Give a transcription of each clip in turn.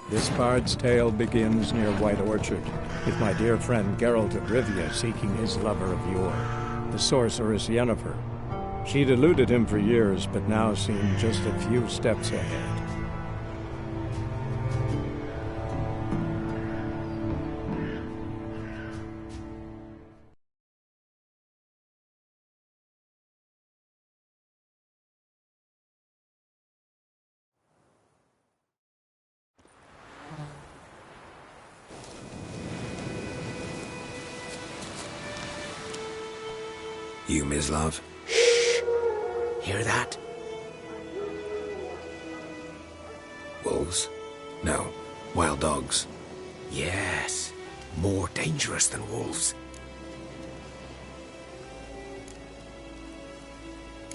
This bard's tale begins near White Orchard, with my dear friend Geralt of Rivia seeking his lover of yore, the sorceress Yennefer. She'd eluded him for years, but now seemed just a few steps ahead. You, Mislav? Shh! Hear that? Wolves? No, wild dogs. Yes, more dangerous than wolves.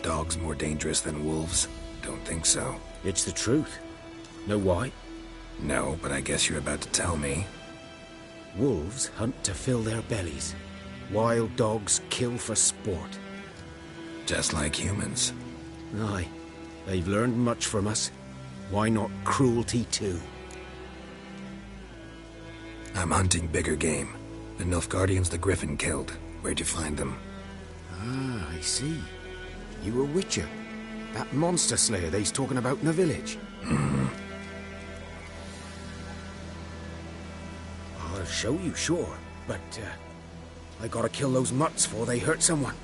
Dogs more dangerous than wolves? Don't think so. It's the truth. Know why? No, but I guess you're about to tell me. Wolves hunt to fill their bellies. Wild dogs kill for sport. Just like humans. Aye, they've learned much from us. Why not cruelty too? I'm hunting bigger game. The Nilfgaardians the Griffin killed. Where'd you find them? Ah, I see. You a witcher. That monster slayer they's talking about in the village. Mm-hmm. I'll show you, sure. But, I gotta kill those mutts before they hurt someone.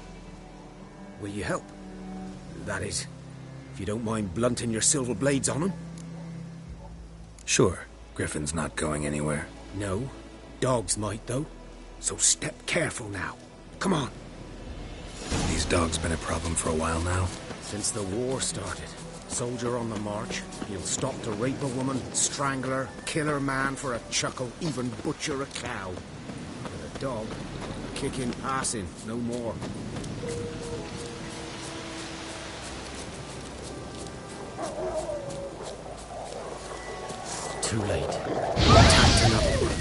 Will you help? That is, if you don't mind blunting your silver blades on them. Sure. Griffin's not going anywhere. No. Dogs might, though. So step careful now. Come on. These dogs been a problem for a while now? Since the war started. Soldier on the march. He'll stop to rape a woman, strangle her, kill her man for a chuckle, even butcher a cow. But a dog, kicking ass in, no more. Too late. Attacked another one.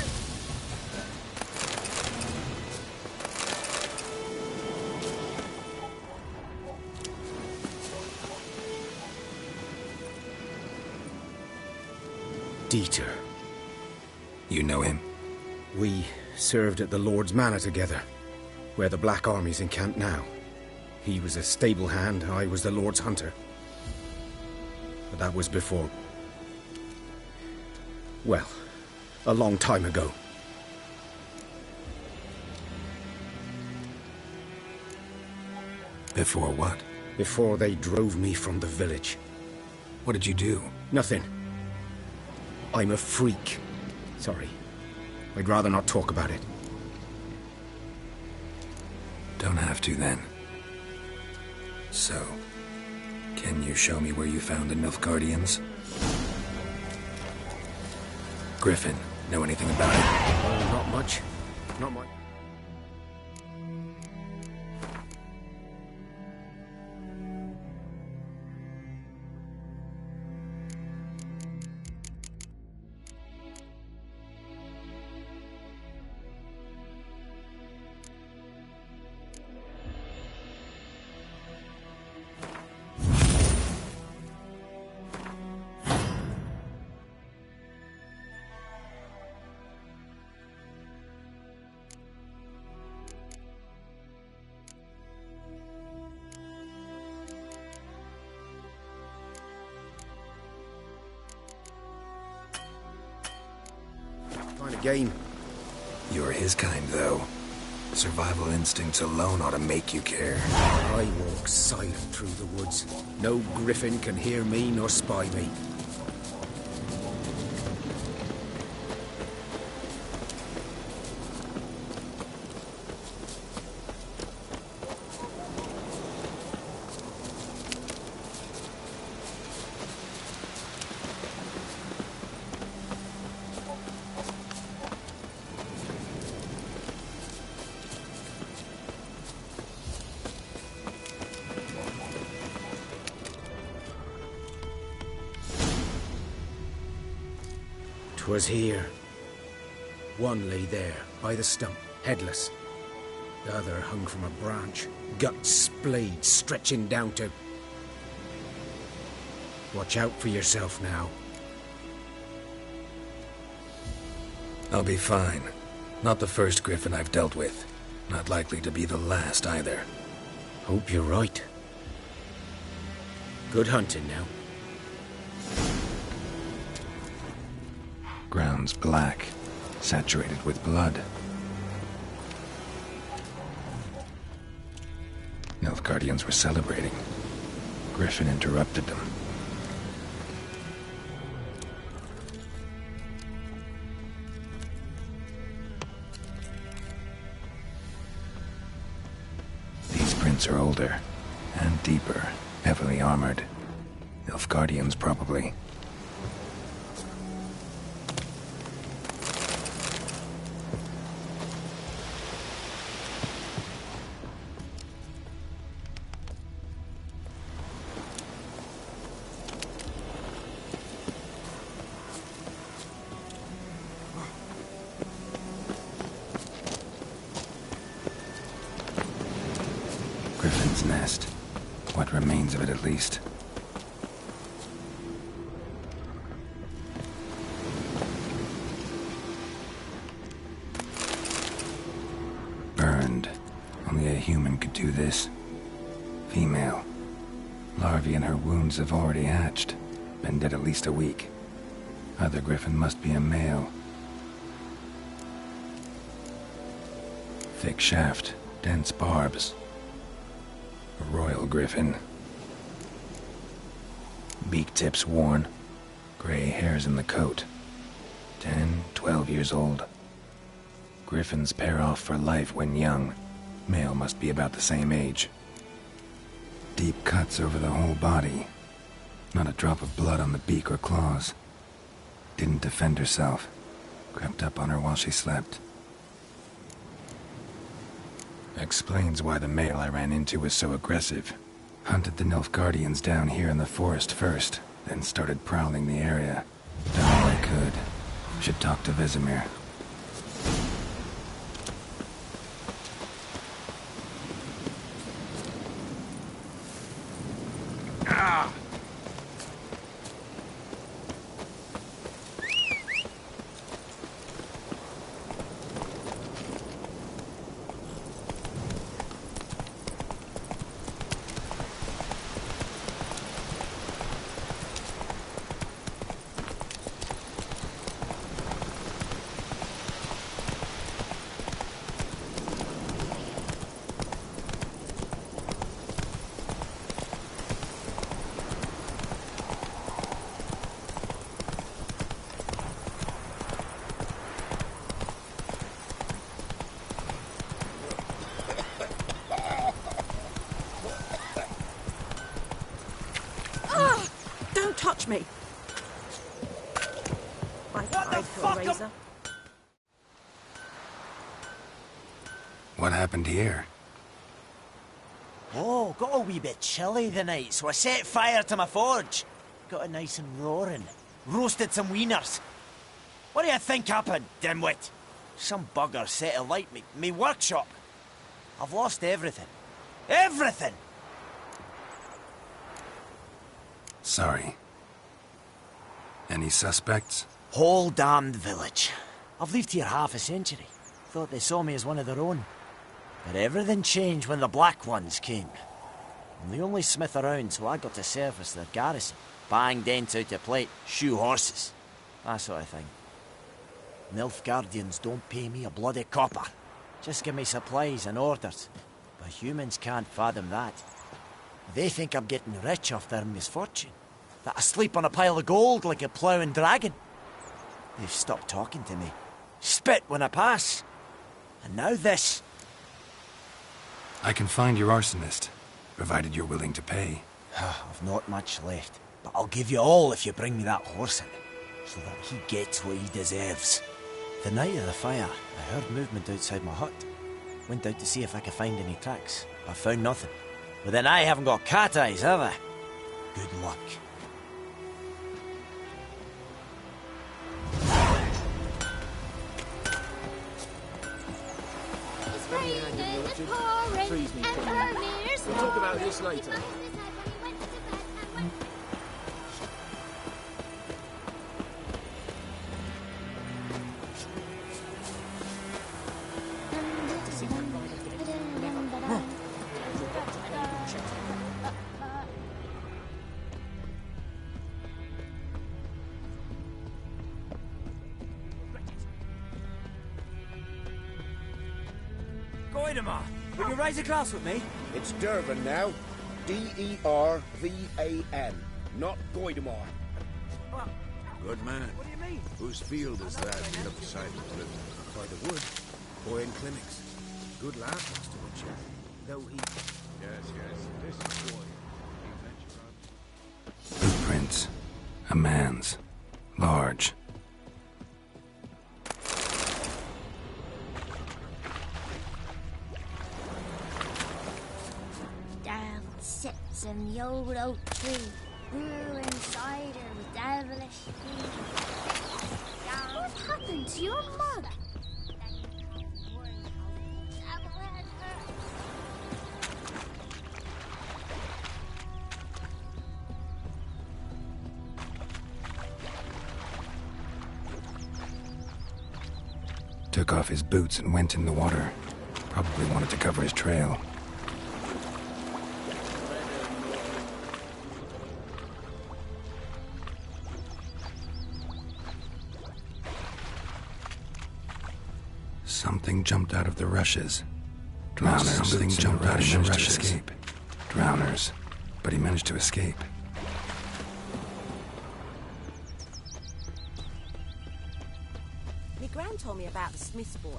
Dieter. You know him? We served at the Lord's Manor together, where the Black Army's encamped now. He was a stable hand, I was the Lord's hunter. But that was before... well, a long time ago. Before what? Before they drove me from the village. What did you do? Nothing. I'm a freak. Sorry. I'd rather not talk about it. Don't have to, then. So, can you show me where you found the Nilfgaardians? Griffin, know anything about it? Oh, not much. Not much. Kind of game. You're his kind, though. Survival instincts alone ought to make you care. I walk silent through the woods. No griffin can hear me nor spy me. Was here. One lay there, by the stump, headless. The other hung from a branch, guts splayed, stretching down to... Watch out for yourself now. I'll be fine. Not the first griffin I've dealt with. Not likely to be the last either. Hope you're right. Good hunting now. Ground's black, saturated with blood. Nilfgaardians were celebrating. Griffin interrupted them. These prints are older and deeper, heavily armored. Nilfgaardians, probably. Griffin's nest. What remains of it, at least. Burned. Only a human could do this. Female. Larvae in her wounds have already hatched. Been dead at least a week. Other griffin must be a male. Thick shaft. Dense barbs. A royal griffin. Beak tips worn. Gray hairs in the coat. 10, 12 years old. Griffins pair off for life when young. Male must be about the same age. Deep cuts over the whole body. Not a drop of blood on the beak or claws. Didn't defend herself. Crept up on her while she slept. Explains why the male I ran into was so aggressive. Hunted the Nilfgaardians down here in the forest first, then started prowling the area. Done all I could. Should talk to Vesemir. Touch me. What the fuck? What happened here? Oh, got a wee bit chilly the night, so I set fire to my forge. Got it nice and roaring. Roasted some wieners. What do you think happened, dimwit? Some bugger set alight me workshop. I've lost everything. Everything! Sorry. Any suspects? Whole damned village. I've lived here half a century. Thought they saw me as one of their own. But everything changed when the Black Ones came. I'm the only smith around, so I got to service their garrison. Bang dents out of plate, shoe horses. That sort of thing. Nilfgaardians don't pay me a bloody copper. Just give me supplies and orders. But humans can't fathom that. They think I'm getting rich off their misfortune. That I sleep on a pile of gold like a ploughing dragon. They've stopped talking to me. Spit when I pass. And now this. I can find your arsonist, provided you're willing to pay. I've not much left, but I'll give you all if you bring me that horse in, so that he gets what he deserves. The night of the fire, I heard movement outside my hut. Went out to see if I could find any tracks, but found nothing. But then I haven't got cat eyes, have I? Good luck. It's raining, it's pouring, and Vermeer's We'll talk about this later. Goidemar, will you rise a glass with me? It's Dervan now. D-E-R-V-A-N. Not Goidemar. Good man. What do you mean? Whose field is that the other side of the cliff? By the wood. Boy in clinics. Good lad, Master Witcher. Though he... Yes. This is boy. He ventured out. Footprints. A man's. Large. Down sits in the old oak tree, brewing cider with devilish speed. What happened to your mug? Took off his boots and went in the water. Probably wanted to cover his trail. Something jumped out of the rushes. Drowners. Something jumped out of the rushes. Escape. Drowners. But he managed to escape. My gran told me about the Smith's boy.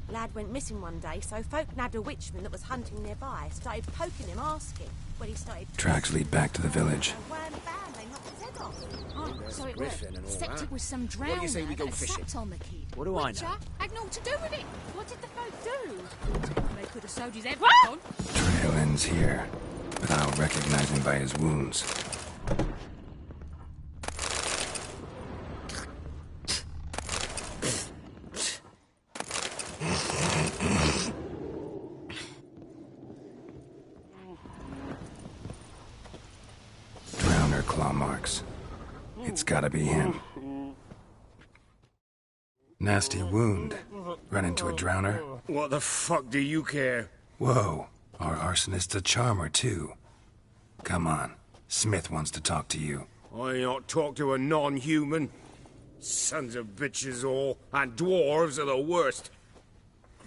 Lad went missing one day, so folk nabbed a witchman that was hunting nearby. Started poking him, asking. When he started... Tracks lead back to the village. And wham, bam, they knocked his head off. Oh, so it Griffin and worked. all Except that. it was some What do drowner you say we go that fishing? slapped on the kid. What do I Witcher know? had naught to do with it. What did the folk do? They could have sewed his head Ah! back on. Trail ends here, but I'll recognize him by his wounds. Drowner claw marks. It's gotta be him. Nasty wound. Run into a drowner? What the fuck do you care? Whoa, our arsonist's a charmer too. Come on, Smith wants to talk to you. I not talk to a non-human. Sons of bitches all, and dwarves are the worst.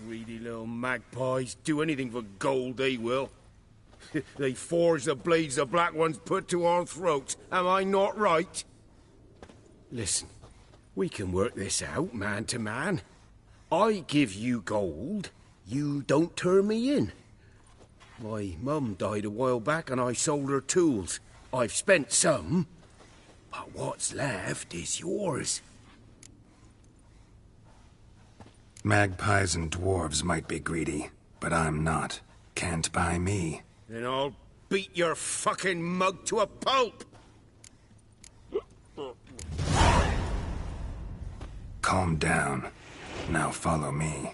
Greedy little magpies, do anything for gold, they will. They forge the blades the black ones put to our throats. Am I not right? Listen, we can work this out, man to man. I give you gold, you don't turn me in. My mum died a while back and I sold her tools. I've spent some, but what's left is yours. Magpies and dwarves might be greedy, but I'm not. Can't buy me. Then I'll beat your fucking mug to a pulp! Calm down. Now follow me.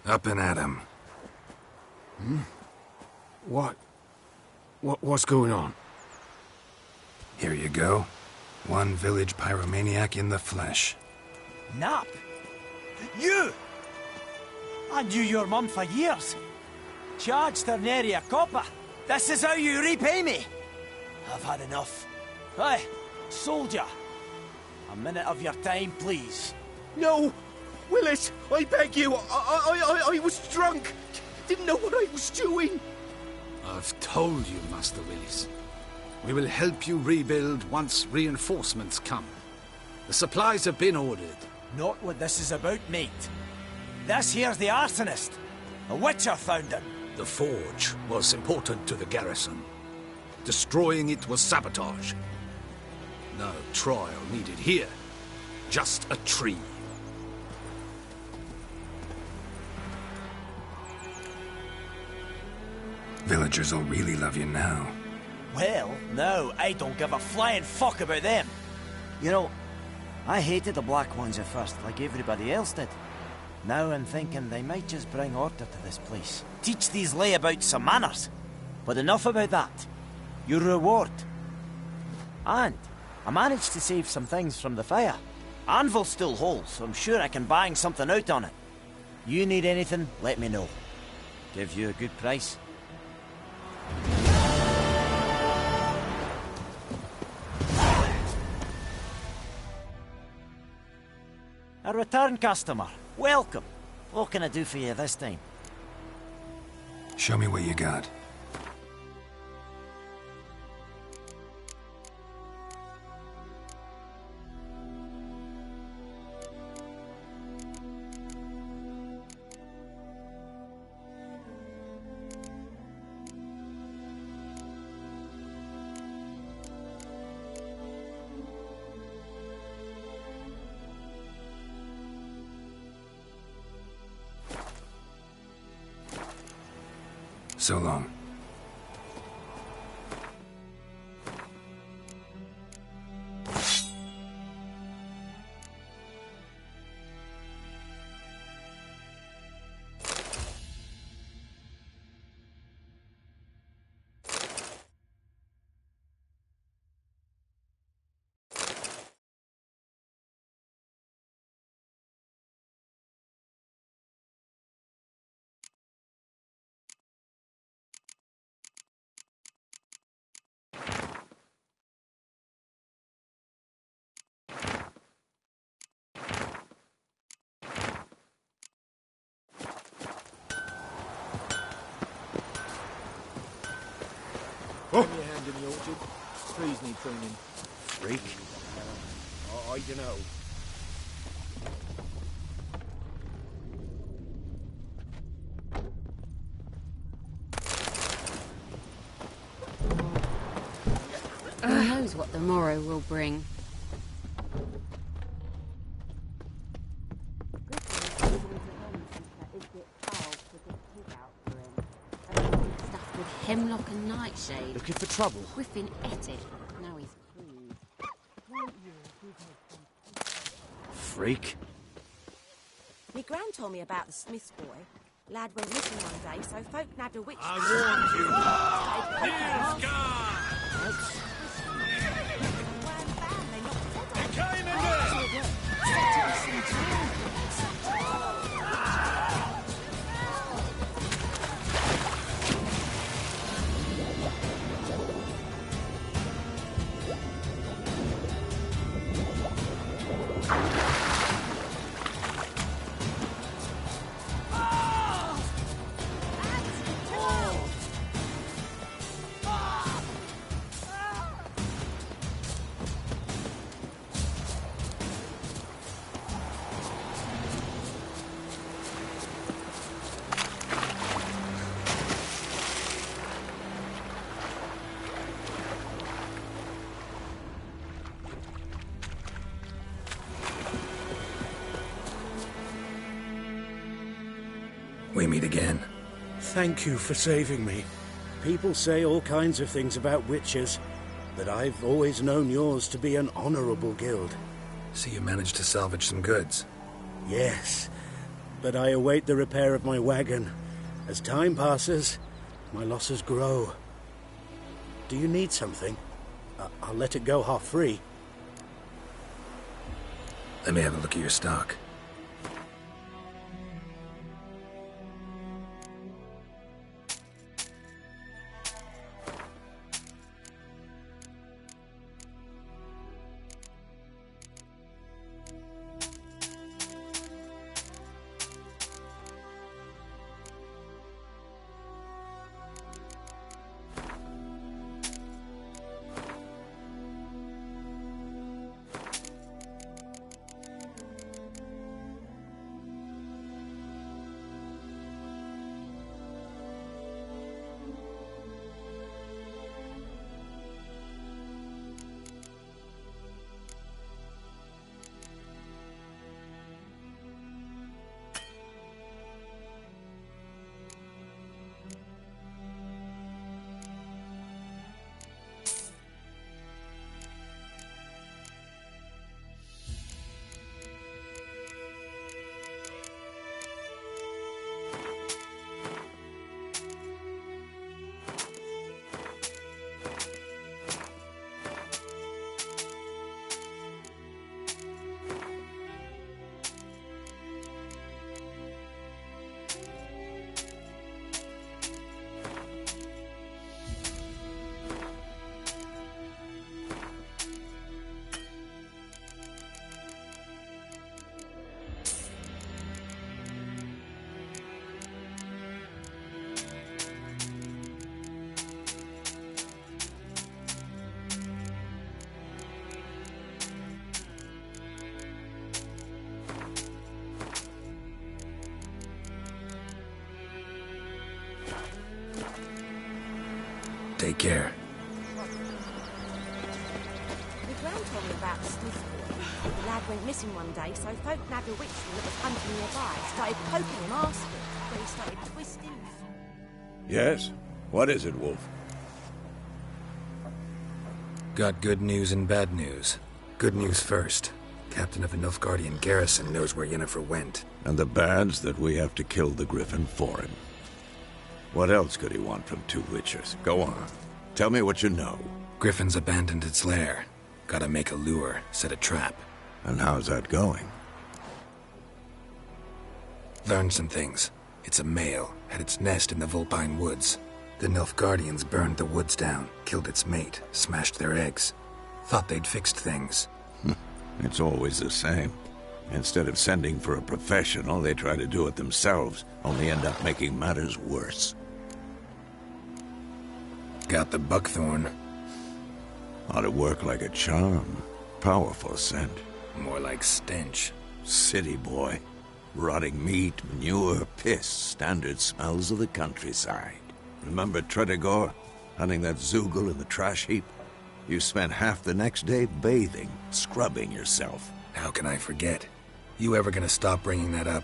Up and at him. What's going on? Here you go. One village pyromaniac in the flesh. Nap? You! I knew your mum for years. Charged her nary a copper. This is how you repay me. I've had enough. Hey, soldier. A minute of your time, please. No! Willis, I beg you! I was drunk! Didn't know what I was doing! I've told you, Master Willis. We will help you rebuild once reinforcements come. The supplies have been ordered. Not what this is about, mate. This here's the arsonist. A witcher found him. The forge was important to the garrison. Destroying it was sabotage. No trial needed here. Just a tree. Villagers will really love you now. Well, no, I don't give a flying fuck about them. You know, I hated the black ones at first, like everybody else did. Now I'm thinking they might just bring order to this place. Teach these layabouts some manners. But enough about that. Your reward. And I managed to save some things from the fire. Anvil still holds, so I'm sure I can bang something out on it. You need anything, let me know. Give you a good price. A return customer. Welcome. What can I do for you this time? Show me what you got. So long. Give me a hand in the orchard. Trees need pruning. Freak. I dunno. Who knows what the morrow will bring? Stuffed with hemlock and nightshade. Looking for trouble? Griffin ate it. Now he's pleased. Freak. Me gran told me about the Smith's boy. Lad went missing one day, so folk nabbed a witch. I warned you. You've gone. He came in there. We meet again. Thank you for saving me. People say all kinds of things about witches, but I've always known yours to be an honorable guild. So you managed to salvage some goods. Yes, but I await the repair of my wagon. As time passes, my losses grow. Do you need something? I'll let it go half-free. Let me have a look at your stock. Take care. My gran told me about the Smith boy. The lad went missing one day, so folk nabbed a witchman that was hunting nearby, started poking him, asking, where he started twisting. Yes? What is it, Wolf? Got good news and bad news. Good news first. Captain of the Nilfgaardian garrison knows where Yennefer went. And the bad's that we have to kill the Griffin for him. What else could he want from two witchers? Go on. Tell me what you know. Griffin's abandoned its lair. Gotta make a lure, set a trap. And how's that going? Learned some things. It's a male, had its nest in the Vulpine Woods. The Nilfgaardians burned the woods down, killed its mate, smashed their eggs. Thought they'd fixed things. It's always the same. Instead of sending for a professional, they try to do it themselves, only end up making matters worse. Got the buckthorn. Ought to work like a charm. Powerful scent. More like stench. City boy. Rotting meat, manure, piss, standard smells of the countryside. Remember Tredegor? Hunting that Zoogle in the trash heap? You spent half the next day bathing, scrubbing yourself. How can I forget? You ever gonna stop bringing that up?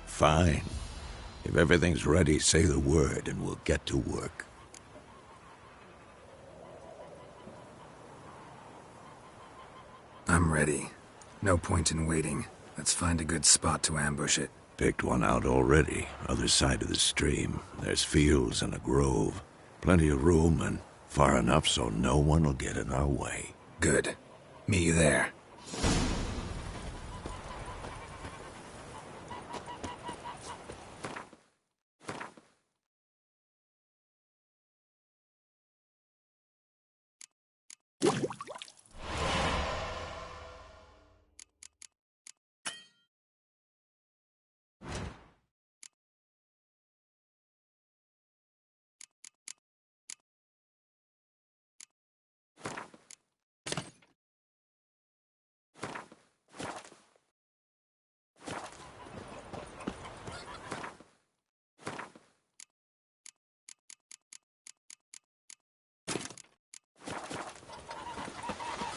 Fine. If everything's ready, say the word and we'll get to work. I'm ready. No point in waiting. Let's find a good spot to ambush it. Picked one out already, other side of the stream. There's fields and a grove. Plenty of room and far enough so no one will get in our way. Good. Meet you there.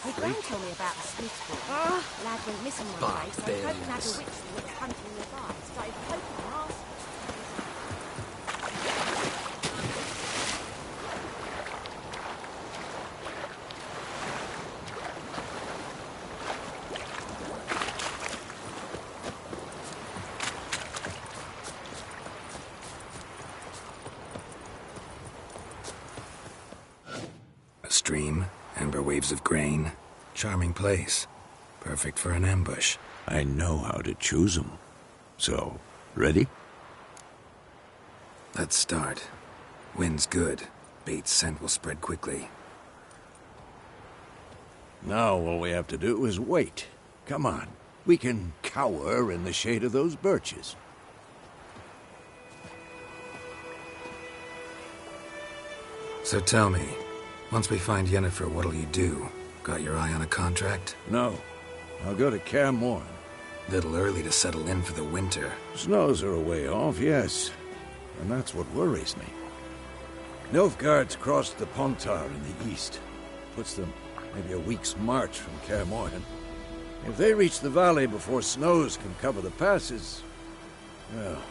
My gran told me about the Smith boy. Lad went missing one day, so folk nabbed a witchman that was hunting nearby, started poking him, asking. A stream, amber waves of grain. Charming place. Perfect for an ambush. I know how to choose 'em. So, ready? Let's start. Wind's good. Bait's scent will spread quickly. Now all we have to do is wait. Come on. We can cower in the shade of those birches. So tell me, once we find Yennefer, what'll you do? Got your eye on a contract? No. I'll go to KRIS-KEELER. Little early to settle in for the winter. Snows are a way off, yes. And that's what worries me. Nilfgaard's crossed the Pontar in the east. Puts them maybe a week's march from KRIS-KEELER. If they reach the valley before snows can cover the passes, well,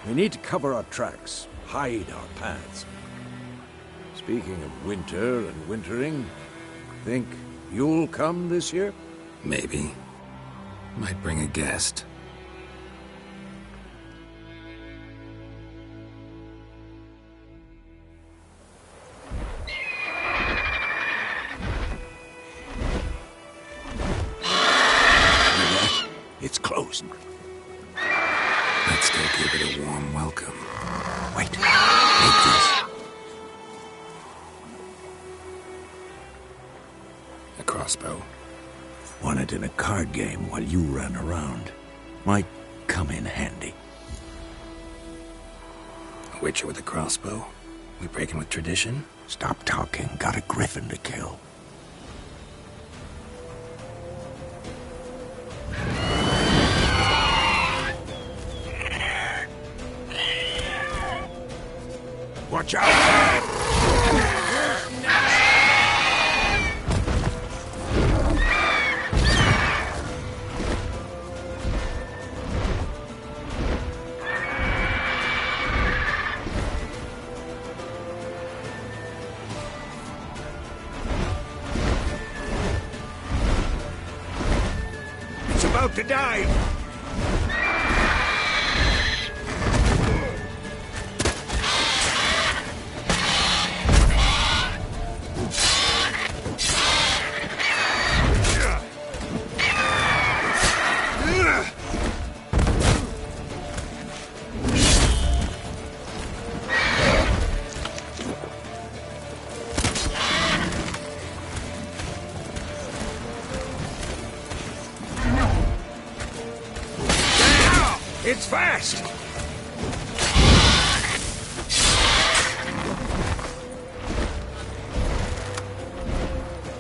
we need to cover our tracks, hide our paths. Speaking of winter and wintering, think you'll come this year? Maybe. Might bring a guest. It's closed. Let's go give it a warm welcome. Wait. Take this. A crossbow. Won it in a card game while you ran around. Might come in handy. A witcher with a crossbow? We breaking with tradition? Stop talking. Got a griffin to kill. Watch out! about to dive! It's fast!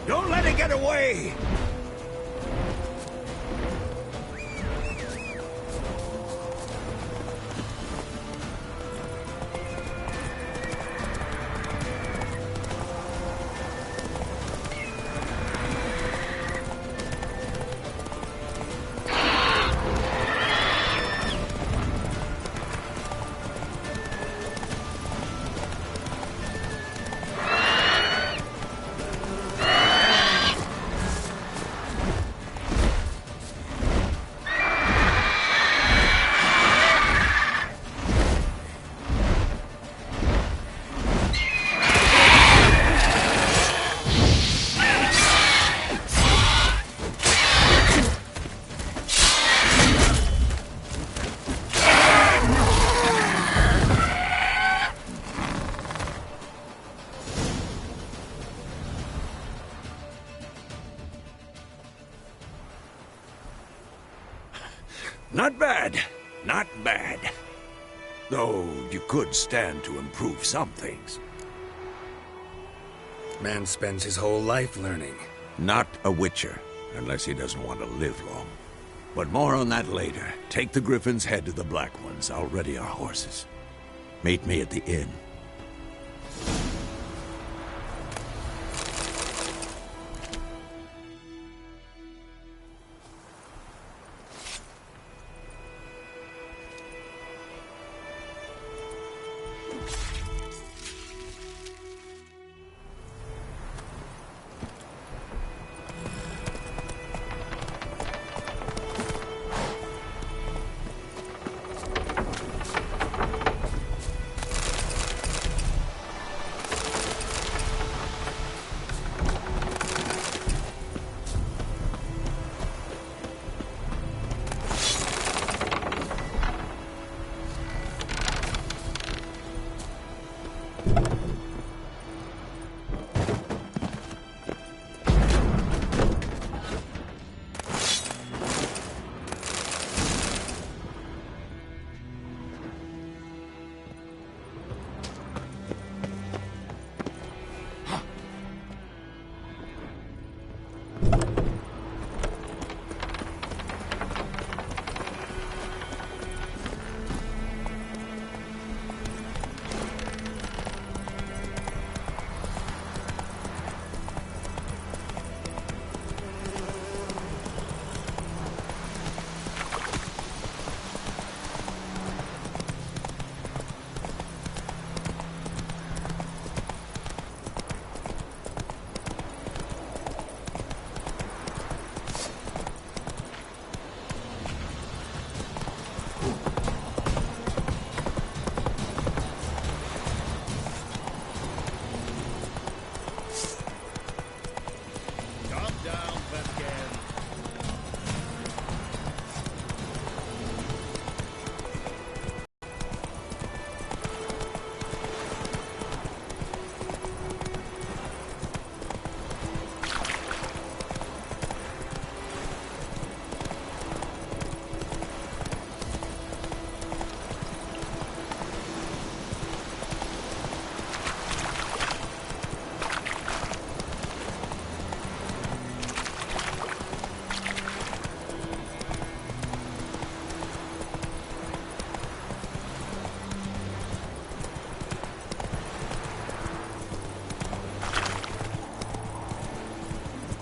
Don't let it get away! Not bad. Not bad. Though you could stand to improve some things. Man spends his whole life learning. Not a witcher, unless he doesn't want to live long. But more on that later. Take the Griffin's head to the Black Ones. I'll ready our horses. Meet me at the inn.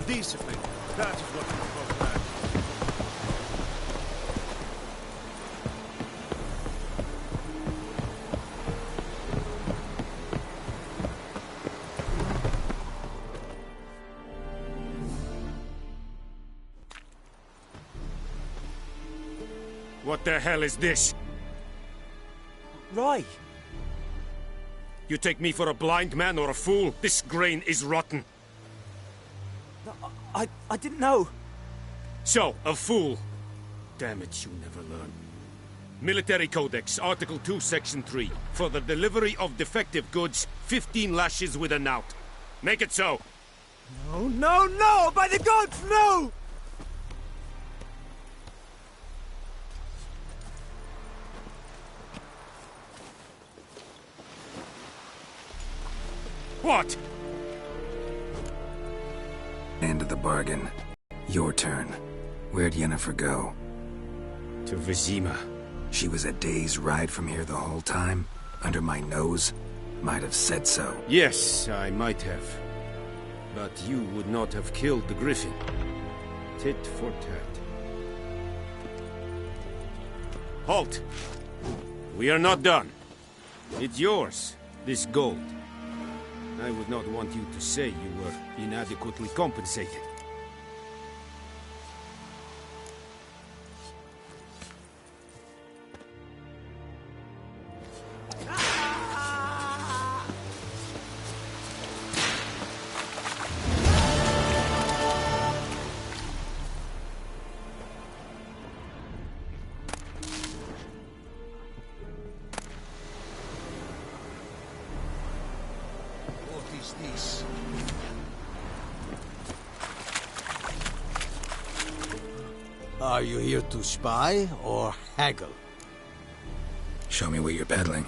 Decently. That is what we're both at. What the hell is this? Roy! You take me for a blind man or a fool? This grain is rotten. No, I didn't know. So, a fool. Damn it, you never learn. Military Codex, Article 2, Section 3. For the delivery of defective goods, 15 lashes with a knout. Make it so. No, no, no! By the gods, no! What? End of the bargain. Your turn. Where'd Yennefer go? To Vizima. She was a day's ride from here the whole time? Under my nose? Might have said so. Yes, I might have. But you would not have killed the griffin. Tit for tat. Halt! We are not done. It's yours, this gold. I would not want you to say you were inadequately compensated. This. Are you here to spy or haggle? Show me what you're peddling.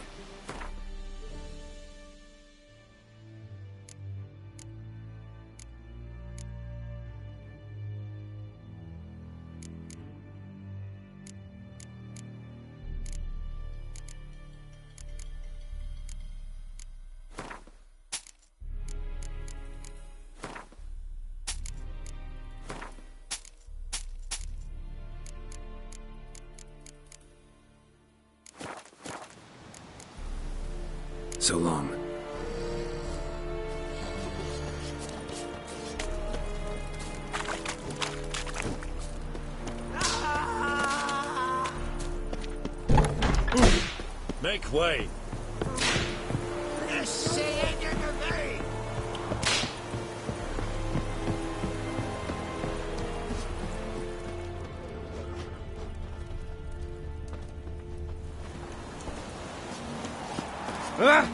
So long. Make way! Ah!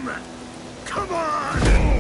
him! Come on!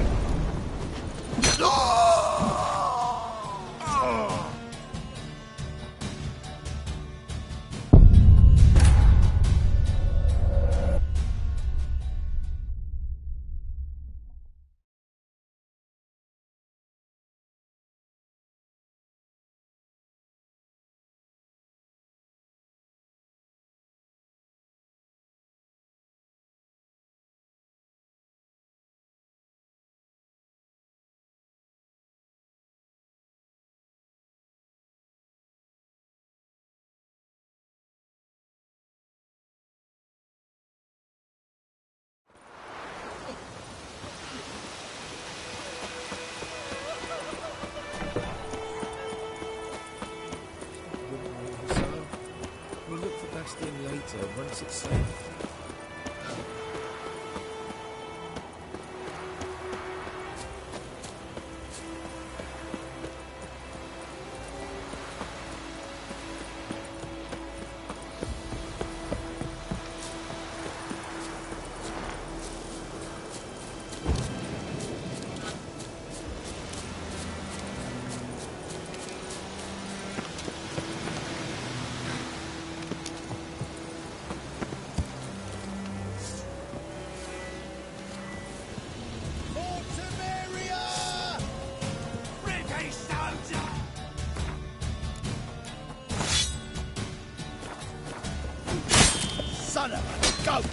We'll look for Bastien later, once it's safe. Son of a goat!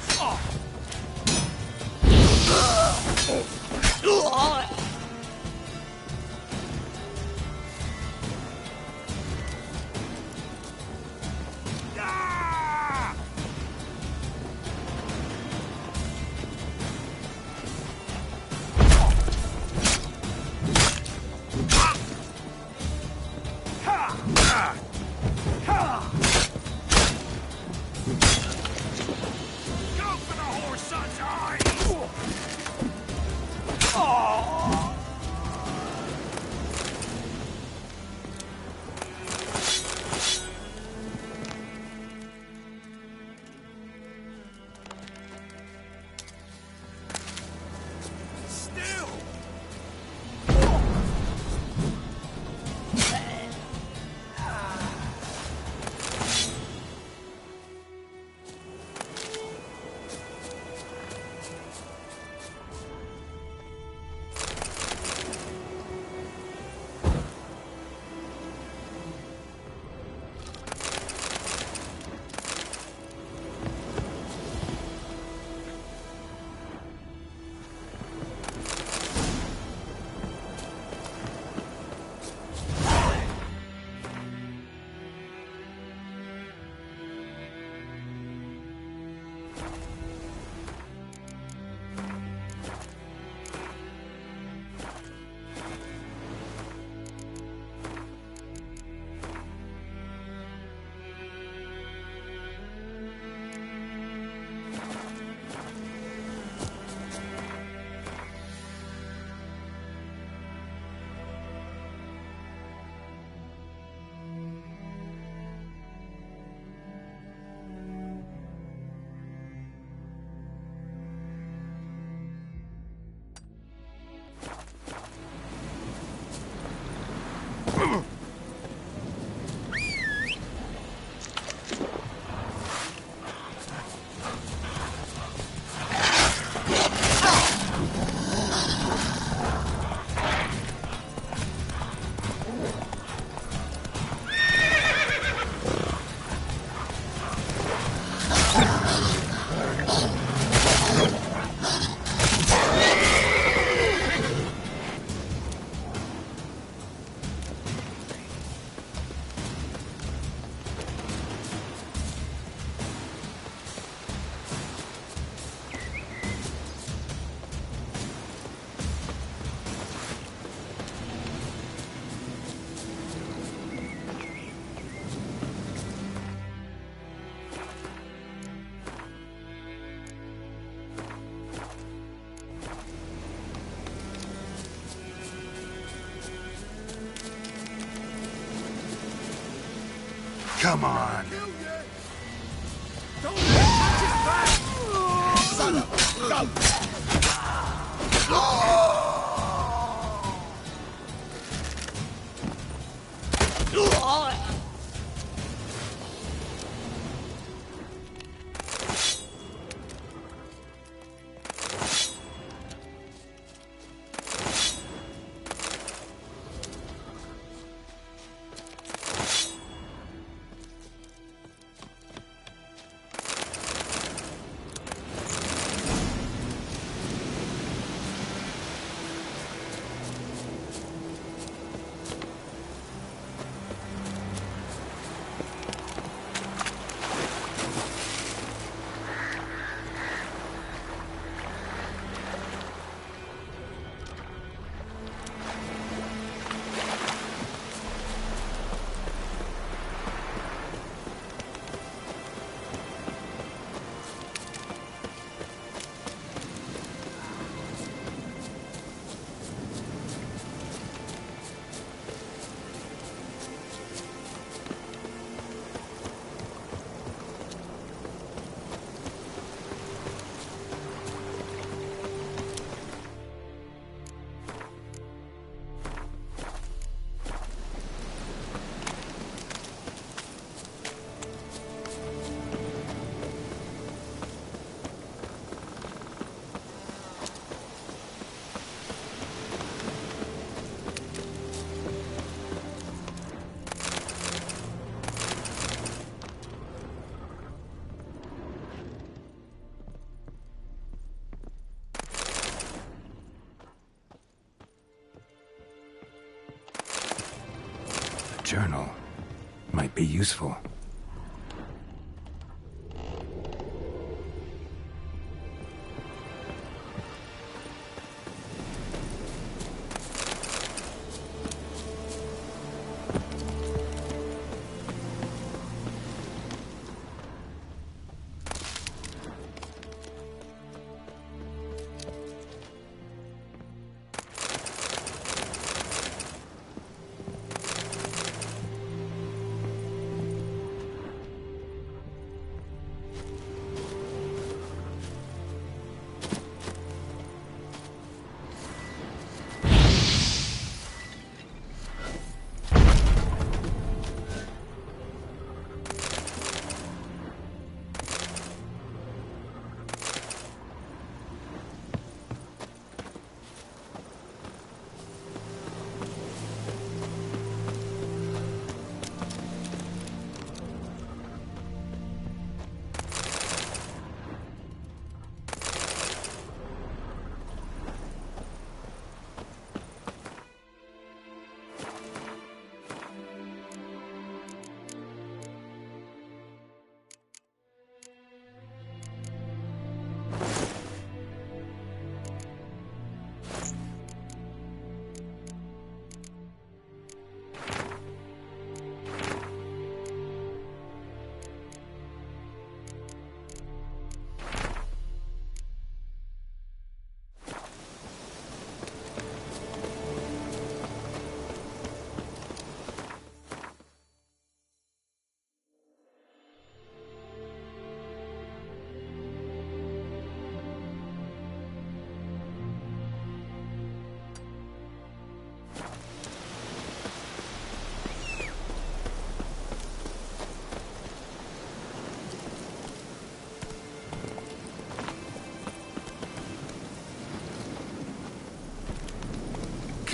Come on. Son of a goat! journal. Might be useful.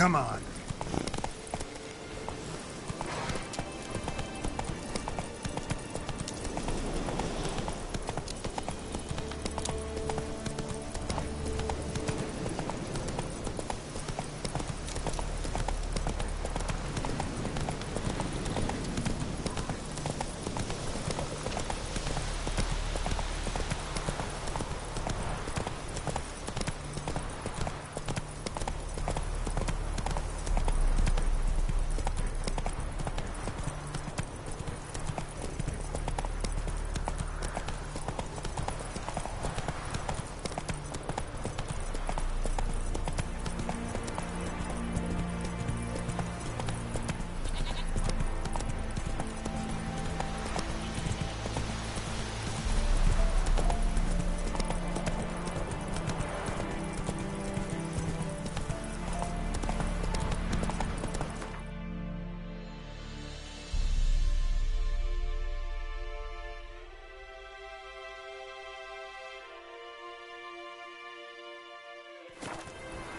Come on.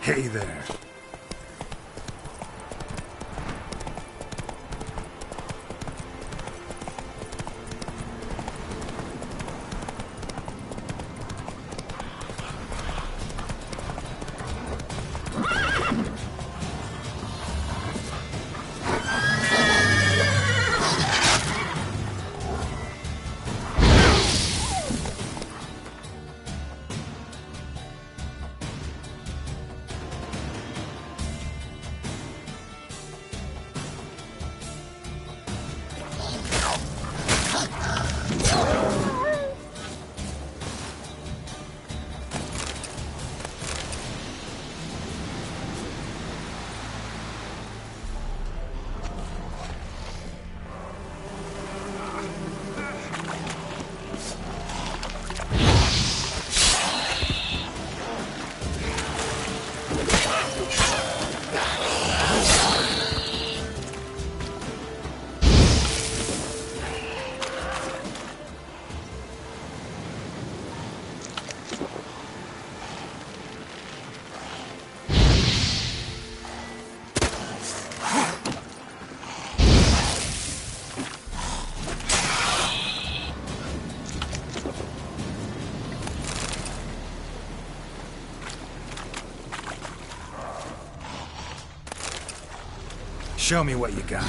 Hey there. Show me what you got.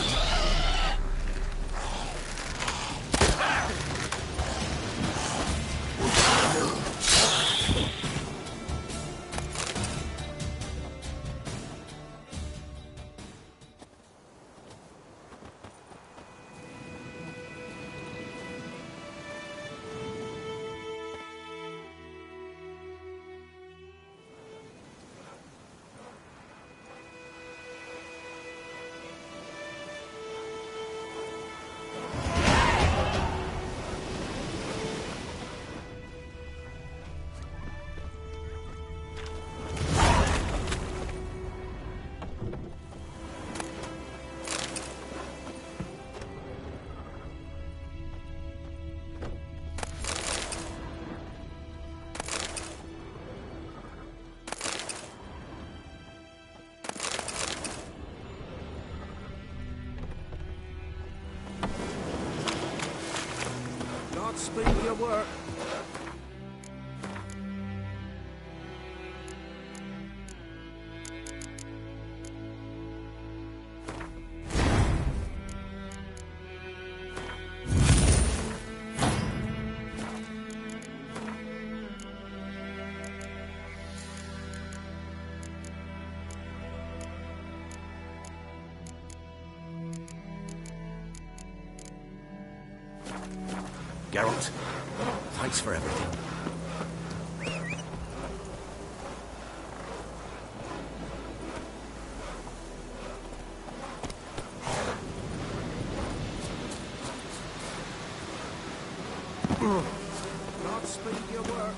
Speed your work. Geralt, thanks for everything. Not speed your work.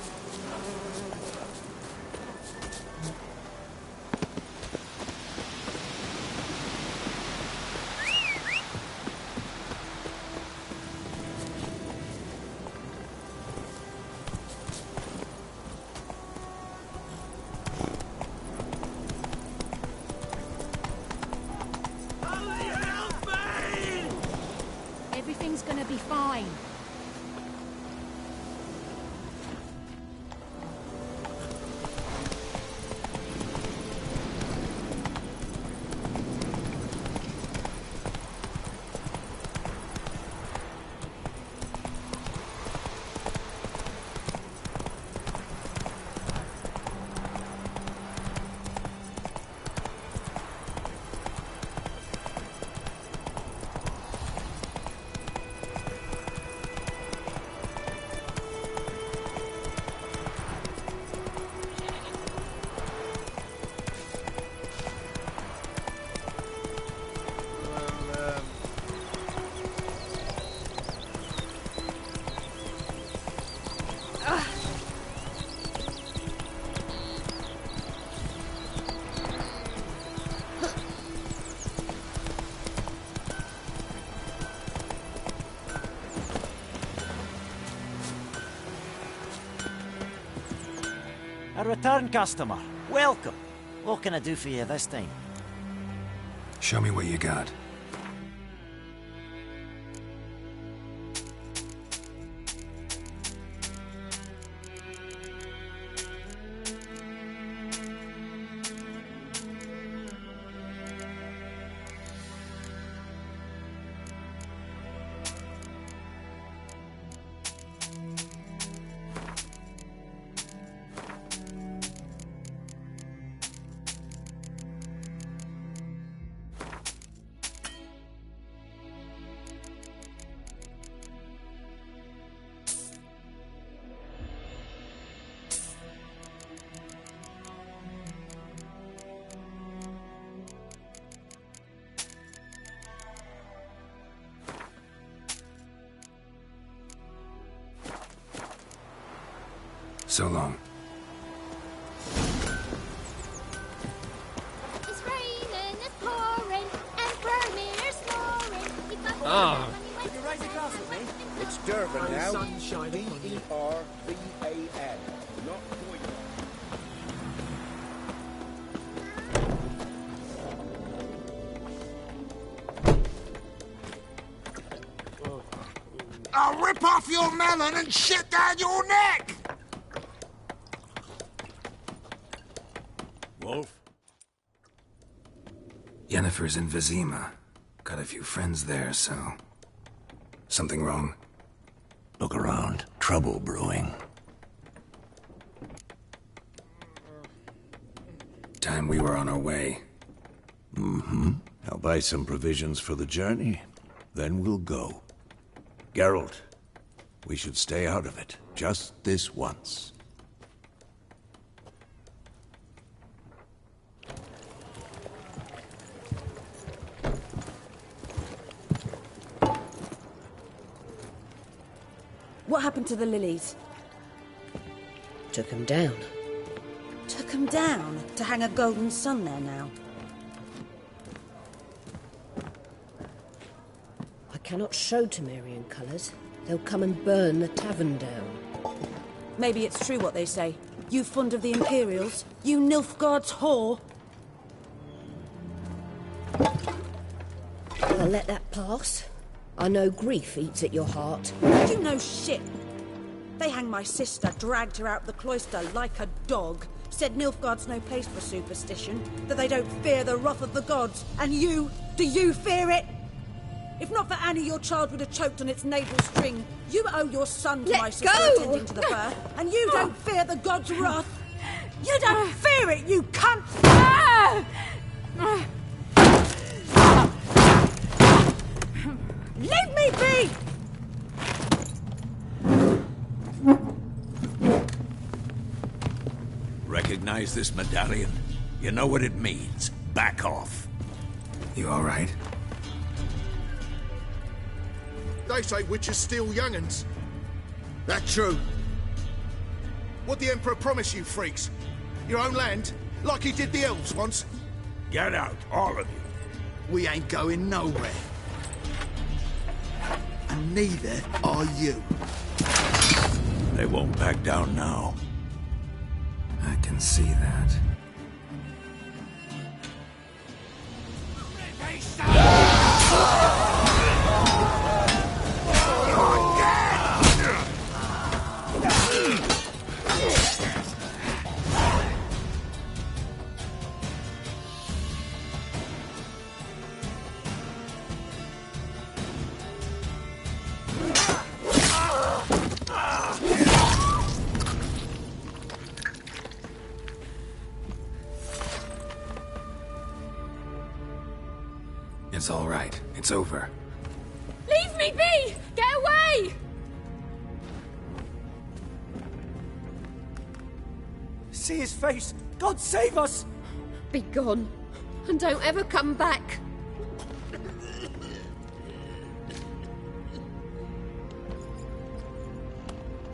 Everything's gonna be fine. A return customer. Welcome. What can I do for you this time? Show me what you got. So long. It's raining, it's pouring, and Vermeer's snoring. Ah. Could you raise a glass with me? It's Durban now. Sunshine upon you. D-E-R-V-A-N. Not Boyne. I'll rip off your melon and shit down your neck! Wolf? Yennefer's in Vizima. Got a few friends there, so... Something wrong? Look around. Trouble brewing. Time we were on our way. Mm-hmm. I'll buy some provisions for the journey. Then we'll go. Geralt, we should stay out of it. Just this once. What happened to the lilies? Took him down. Took them down to hang a golden sun there now. I cannot show Temerian colours. They'll come and burn the tavern down. Maybe it's true what they say. You fond of the Imperials? You Nilfgaard's whore? I'll let that pass. I know grief eats at your heart. You know shit. They hanged my sister, dragged her out the cloister like a dog. Said Nilfgaard's no place for superstition, that they don't fear the wrath of the gods. And you, do you fear it? If not for Annie, your child would have choked on its navel string. You owe your son to my sister attending to the birth, and you don't fear the gods' wrath. You don't fear it, you cunt! Leave me be! Recognize this medallion? You know what it means. Back off. You all right? They say witches steal young'uns. That true? What the Emperor promised you, freaks? Your own land? Like he did the elves once? Get out, all of you. We ain't going nowhere. And neither are you. They won't back down now. I can see that. It's all right. It's over. Leave me be! Get away! See his face! God save us! Be gone, and don't ever come back.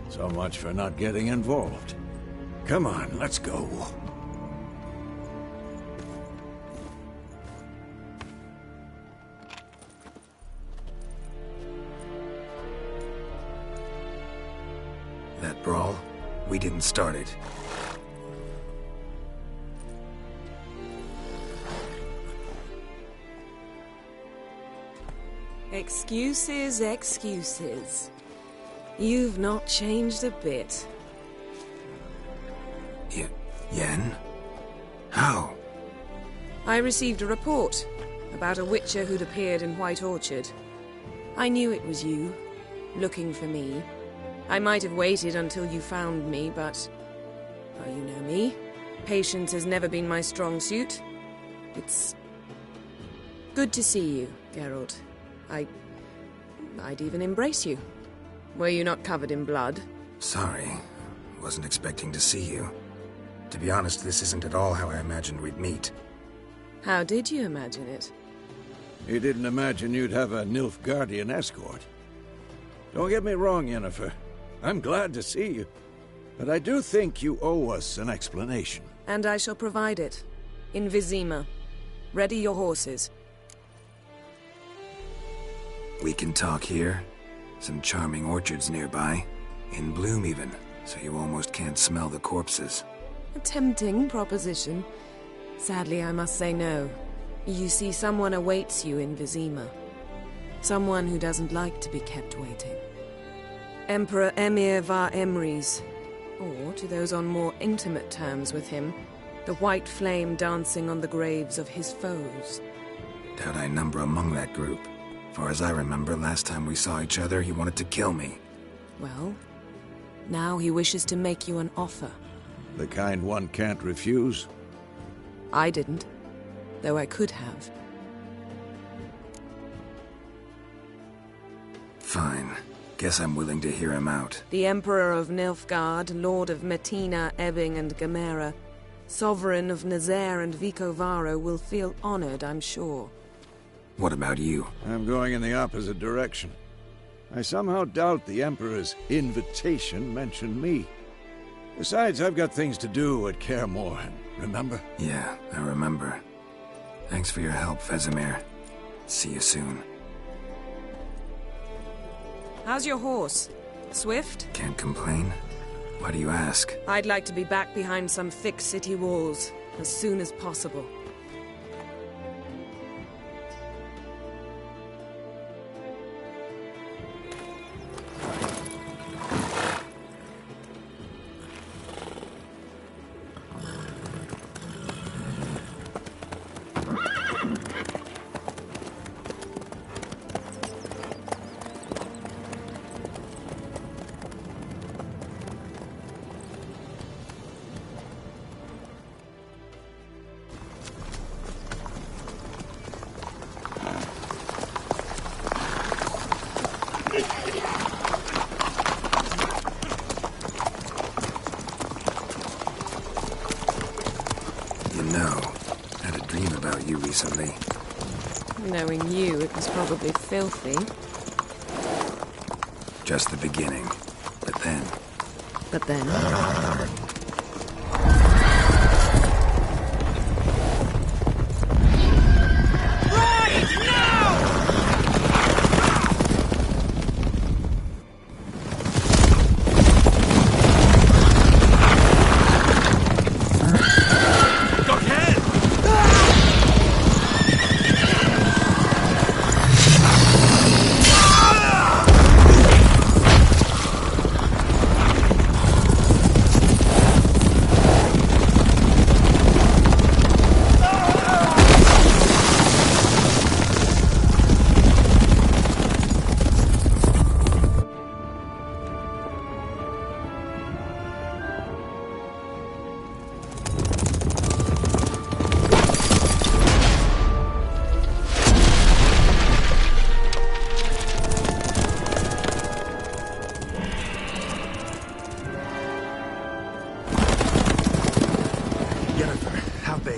So much for not getting involved. Come on, let's go. That brawl, we didn't start it. Excuses, excuses. You've not changed a bit. Yen? How? I received a report about a witcher who'd appeared in White Orchard. I knew it was you, looking for me. I might have waited until you found me, but... well, you know me. Patience has never been my strong suit. It's... good to see you, Geralt. I'd even embrace you. Were you not covered in blood? Sorry. Wasn't expecting to see you. To be honest, this isn't at all how I imagined we'd meet. How did you imagine it? You didn't imagine you'd have a Nilfgaardian escort. Don't get me wrong, Yennefer. I'm glad to see you. But I do think you owe us an explanation. And I shall provide it. In Vizima. Ready your horses. We can talk here. Some charming orchards nearby. In bloom even, so you almost can't smell the corpses. A tempting proposition. Sadly, I must say no. You see, someone awaits you in Vizima. Someone who doesn't like to be kept waiting. Emperor Emir var Emrys, or, to those on more intimate terms with him, the white flame dancing on the graves of his foes. Doubt I number among that group. Far as I remember, last time we saw each other, he wanted to kill me. Well, now he wishes to make you an offer. The kind one can't refuse? I didn't, though I could have. Fine. Guess I'm willing to hear him out. The Emperor of Nilfgaard, Lord of Metina, Ebbing and Gamera, Sovereign of Nazaire and Vicovaro will feel honored, I'm sure. What about you? I'm going in the opposite direction. I somehow doubt the Emperor's invitation mentioned me. Besides, I've got things to do at KRIS-KEELER, remember? Yeah, I remember. Thanks for your help, Vesemir. See you soon. How's your horse? Swift? Can't complain. Why do you ask? I'd like to be back behind some thick city walls as soon as possible. know. Had a dream about you recently. Knowing you, it was probably filthy. Just the beginning. But then... But then...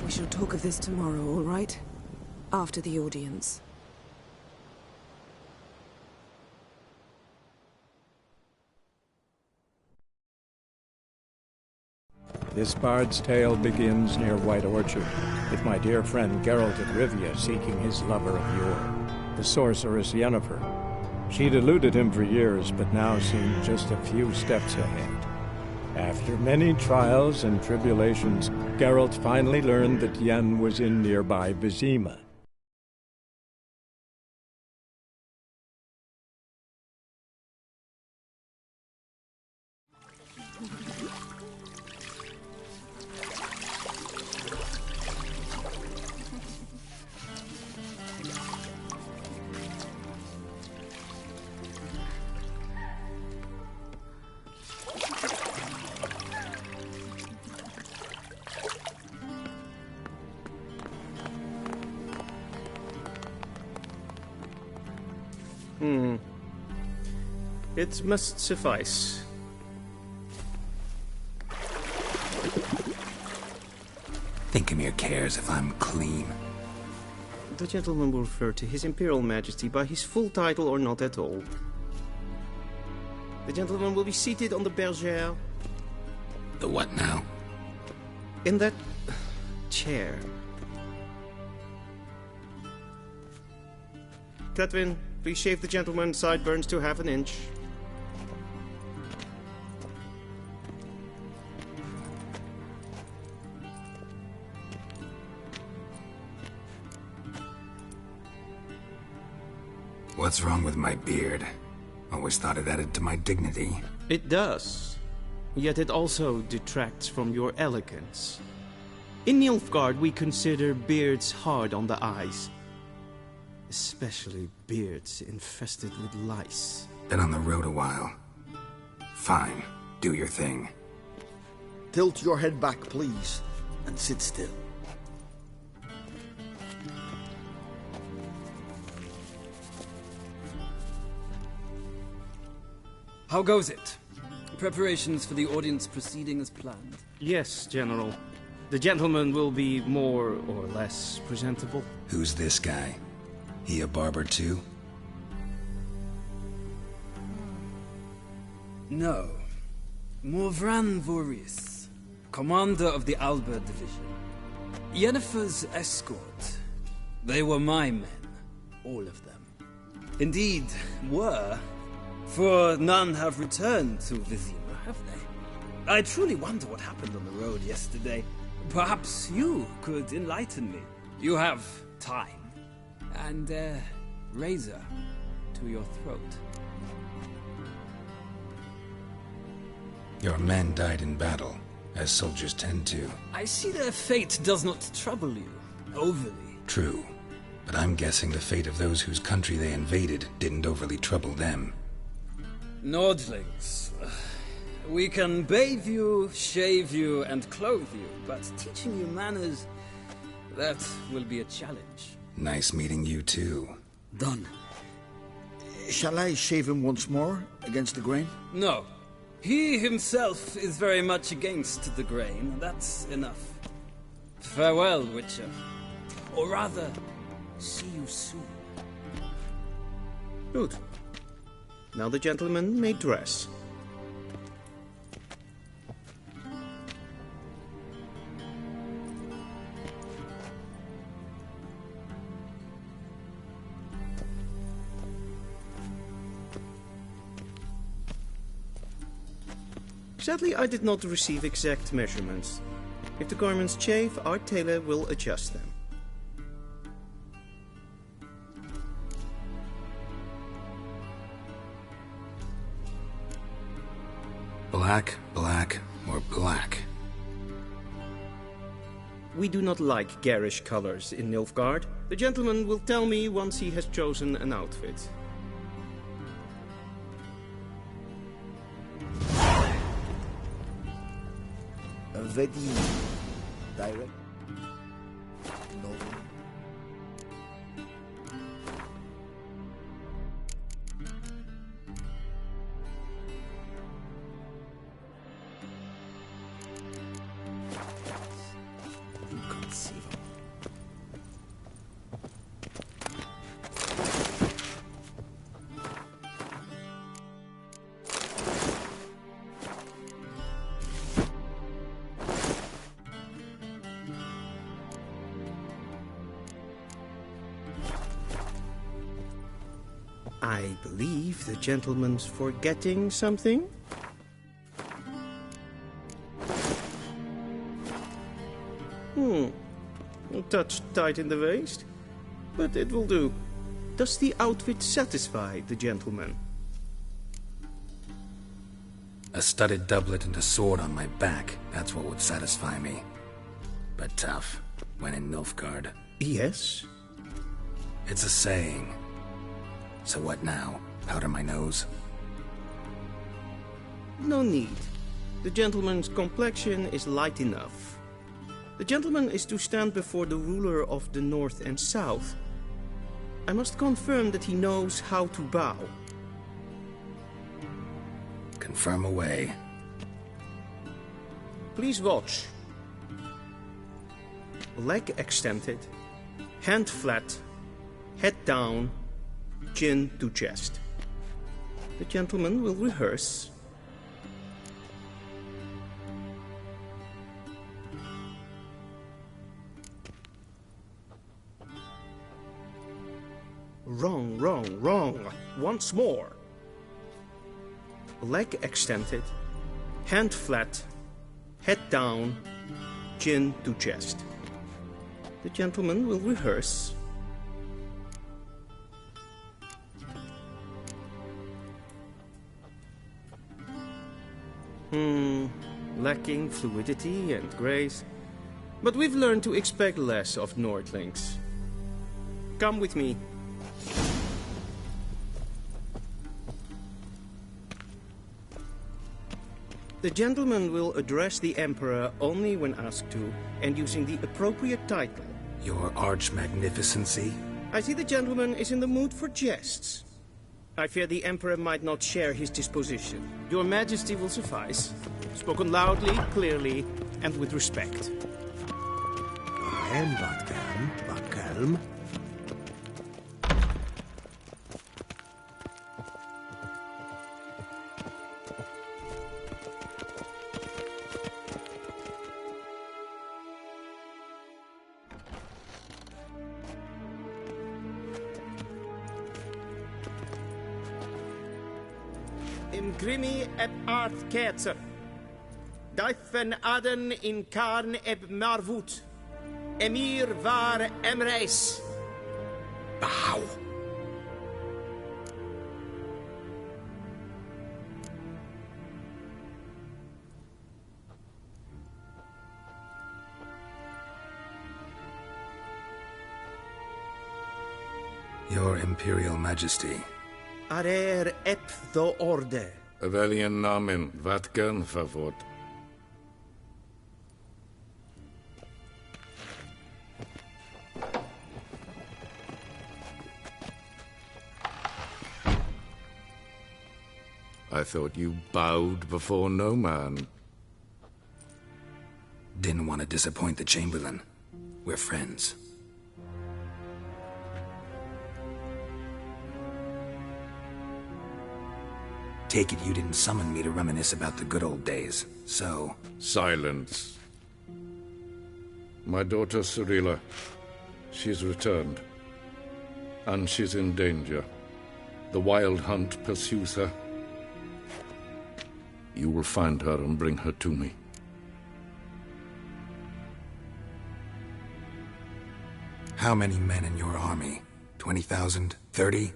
We shall talk of this tomorrow, all right? After the audience. This bard's tale begins near White Orchard, with my dear friend Geralt of Rivia seeking his lover of yore, the sorceress Yennefer. She'd eluded him for years, but now seemed just a few steps ahead. After many trials and tribulations, Geralt finally learned that Yen was in nearby Vizima. It must suffice. Thinkamere cares if I'm clean. The gentleman will refer to His Imperial Majesty by his full title or not at all. The gentleman will be seated on the bergère. The what now? In that chair. Cletwin, please shave the gentleman's sideburns to ½ an inch. What's wrong with my beard? Always thought it added to my dignity. It does. Yet it also detracts from your elegance. In Nilfgaard, we consider beards hard on the eyes. Especially beards infested with lice. Been on the road a while. Fine. Do your thing. Tilt your head back, please, and sit still. How goes it? Preparations for the audience proceeding as planned? Yes, General. The gentleman will be more or less presentable. Who's this guy? He a barber too? No. Morvran Voorhis, commander of the Alba Division. Yennefer's escort. They were my men. All of them. Indeed, were. For none have returned to Vizima, have they? I truly wonder what happened on the road yesterday. Perhaps you could enlighten me. You have time. And a razor to your throat. Your men died in battle, as soldiers tend to. I see their fate does not trouble you overly. True, but I'm guessing the fate of those whose country they invaded didn't overly trouble them. Nordlings. We can bathe you, shave you, and clothe you, but teaching you manners, that will be a challenge. Nice meeting you too. Done. Shall I shave him once more, against the grain? No. He himself is very much against the grain, that's enough. Farewell, Witcher. Or rather, see you soon. Good. Now the gentleman may dress. Sadly, I did not receive exact measurements. If the garments chafe, our tailor will adjust them. Black, black, or black? We do not like garish colors in Nilfgaard. The gentleman will tell me once he has chosen an outfit. Ready. Direct. No. Inconceivable. I believe the gentleman's forgetting something. A touch tight in the waist, but it will do. Does the outfit satisfy the gentleman? A studded doublet and a sword on my back, that's what would satisfy me. But tough, when in Nilfgaard. Yes? It's a saying. So what now? Powder my nose? No need. The gentleman's complexion is light enough. The gentleman is to stand before the ruler of the North and South. I must confirm that he knows how to bow. Confirm away. Please watch. Leg extended, hand flat, head down, chin to chest. The gentleman will rehearse. Wrong, wrong, wrong. Once more. Leg extended, hand flat, head down, chin to chest. The gentleman will rehearse. Lacking fluidity and grace. But we've learned to expect less of Nordlings. Come with me. The gentleman will address the Emperor only when asked to, and using the appropriate title. Your Arch-Magnificency? I see the gentleman is in the mood for jests. I fear the Emperor might not share his disposition. Your Majesty will suffice. Spoken loudly, clearly, and with respect. Wat kalm. Imgrimi eb art ketzer. Daifen aden in karn eb marvut. Emir var emreis. Bow. Your Imperial Majesty. Arer ep the orde. Velian namen, vatkan favot. I thought you bowed before no man. Didn't want to disappoint the Chamberlain. We're friends. Take it you didn't summon me to reminisce about the good old days, so... Silence. My daughter Cirilla, she's returned. And she's in danger. The Wild Hunt pursues her. You will find her and bring her to me. How many men in your army? 20,000? 30?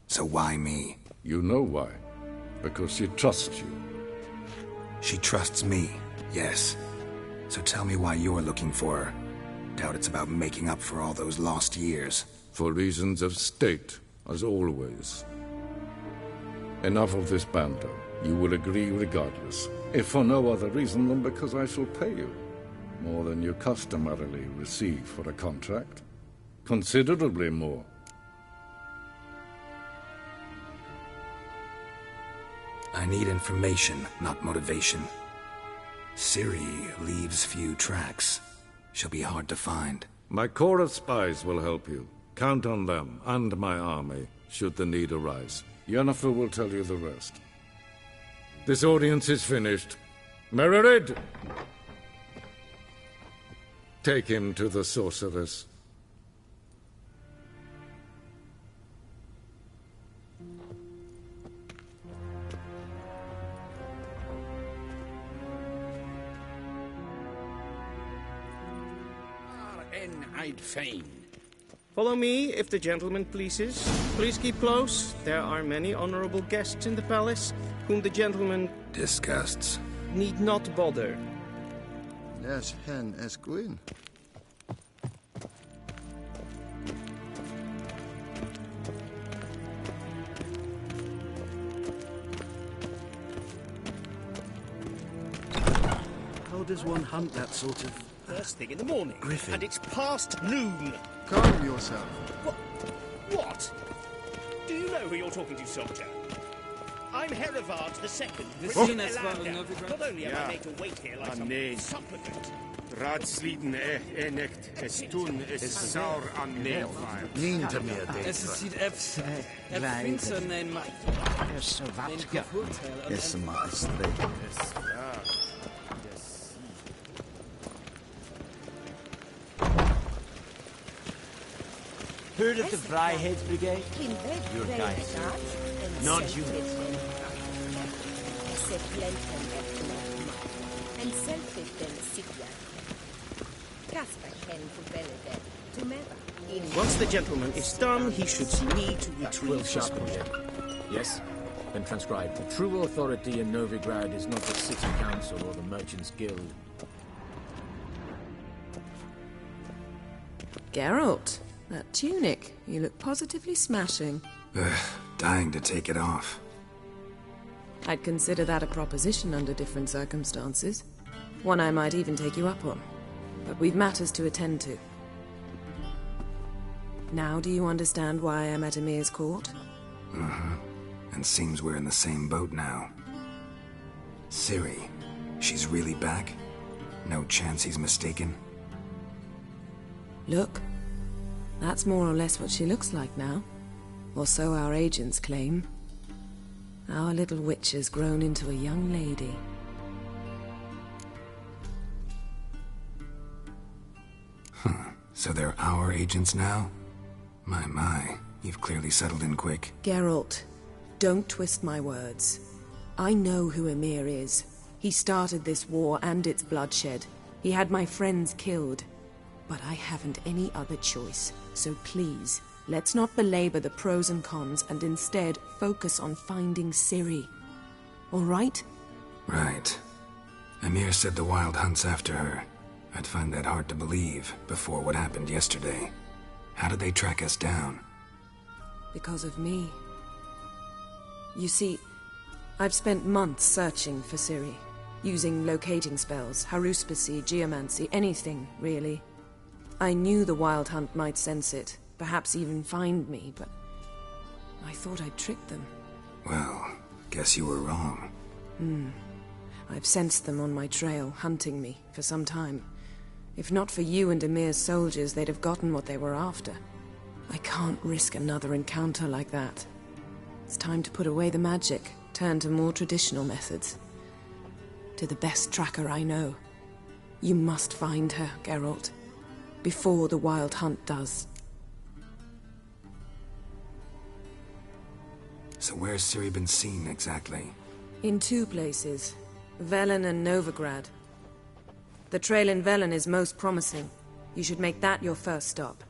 So why me? You know why. Because she trusts you. She trusts me, yes. So tell me why you're looking for her. Doubt it's about making up for all those lost years. For reasons of state, as always. Enough of this banter. You will agree regardless. If for no other reason than because I shall pay you. More than you customarily receive for a contract. Considerably more. I need information, not motivation. Ciri leaves few tracks. She'll be hard to find. My corps of spies will help you. Count on them, and my army, should the need arise. Yennefer will tell you the rest. This audience is finished. Mererid! Take him to the sorceress. I'd fain. Follow me, if the gentleman pleases. Please keep close. There are many honorable guests in the palace, whom the gentleman... disgusts. ...need not bother. Yes, hen esquin. How does one hunt that sort of... First thing in the morning. Griffin. And it's past noon. Calm yourself. What? Do you know who you're talking to, soldier? I'm Herivard II. This Prince scene is Elander. for Novigrad? Not only am I Ja. made to wait here like Ah, some nee. supplicant. Raadsliden echt toen is sauer aan neelvaart. Niet meer Es sieht Finster nein Macht. Is wat, ja. Is maar Heard of the Vryheids Brigade? Your guys. Non-human. En zelf is den Sitja. Casper hen verbellede. Together. Once the gentleman is done, he should need to retreat. Will sharpen him. Yes? Then transcribe. The true authority in Novigrad is not the city council or the merchants' guild. Geralt, that tunic. You look positively smashing. Dying to take it off. I'd consider that a proposition under different circumstances. One I might even take you up on. But we've matters to attend to. Now do you understand why I'm at Emir's court? Uh-huh. And seems we're in the same boat now. Ciri, she's really back? No chance he's mistaken? Look, that's more or less what she looks like now. Or so our agents claim. Our little witch has grown into a young lady. So they're our agents now? My, you've clearly settled in quick. Geralt, don't twist my words. I know who Emir is. He started this war and its bloodshed. He had my friends killed. But I haven't any other choice. So please, let's not belabor the pros and cons and instead focus on finding Ciri. All right? Right. Emir said the Wild Hunt's after her. I'd find that hard to believe before what happened yesterday. How did they track us down? Because of me. You see, I've spent months searching for Ciri, using locating spells, haruspicy, geomancy, anything, really. I knew the Wild Hunt might sense it, perhaps even find me, but I thought I'd tricked them. Well, guess you were wrong. I've sensed them on my trail, hunting me, for some time. If not for you and Emir's soldiers, they'd have gotten what they were after. I can't risk another encounter like that. It's time to put away the magic, turn to more traditional methods. To the best tracker I know. You must find her, Geralt. Before the Wild Hunt does. So where's Ciri been seen, exactly? In 2 places. Velen and Novigrad. The trail in Velen is most promising. You should make that your first stop.